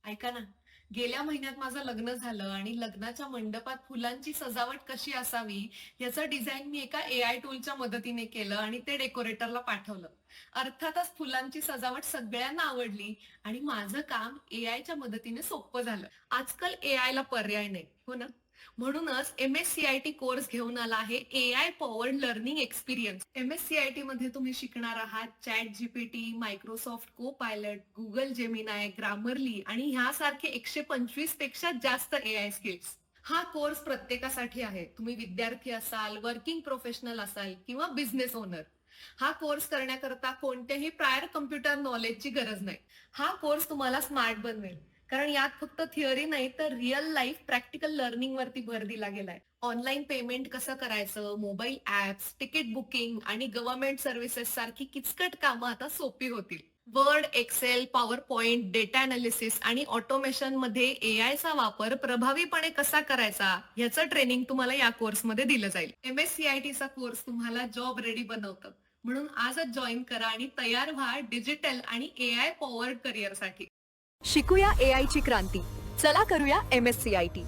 ऐका ना, गेल्या महिन्यात माझं लग्न झालं आणि लग्नाच्या मंडपात फुलांची सजावट कशी असावी याचं डिझाईन मी एका एआय टूलच्या मदतीने केलं आणि ते डेकोरेटरला पाठवलं. अर्थातच फुलांची सजावट सगळ्यांना आवडली आणि माझं काम एआयच्या मदतीने सोपं झालं. आजकाल एआय ला पर्याय नाही, हो ना? म्हणूनच एम-एस-सी-आय-टी कोर्स घेऊन आला आहे AI powered learning experience. MS-CIT मध्ये तुम्ही शिकणार आहात चॅट जीपीटी, मायक्रोसॉफ्ट को पायलट, गुगल जेमिनाय, ग्रामरली आणि ह्यासारखे 125 पेक्षा जास्त एआय स्किल्स. हा कोर्स प्रत्येकासाठी आहे. तुम्ही विद्यार्थी असाल, वर्किंग प्रोफेशनल असाल किंवा बिझनेस ओनर. हा कोर्स करण्याकरता कोणत्याही प्रायर कम्प्युटर नॉलेजची गरज नाही. हा कोर्स तुम्हाला स्मार्ट बनवेल. कारण यात फक्त थिअरी नाही तर रिअल लाईफ प्रॅक्टिकल लर्निंग वरती भर दिला गेलाय. ऑनलाईन पेमेंट कसं करायचं, मोबाईल ऍप्स, तिकीट बुकिंग आणि गव्हर्नमेंट सर्व्हिसेस सारखी किचकट कामं आता सोपी होतील. Word, Excel, PowerPoint, data analysis आणि ऑटोमेशन मध्ये एआय चा वापर प्रभावीपणे कसा करायचा याचं ट्रेनिंग तुम्हाला या कोर्समध्ये दिलं जाईल. एम-एस-सी-आय-टी चा कोर्स तुम्हाला जॉब रेडी बनवतं. म्हणून आजच जॉईन करा आणि तयार व्हा डिजिटल आणि एआय पॉवर्ड करिअरसाठी. शिकूया एआय ची क्रांती. चला करूया MSCIT.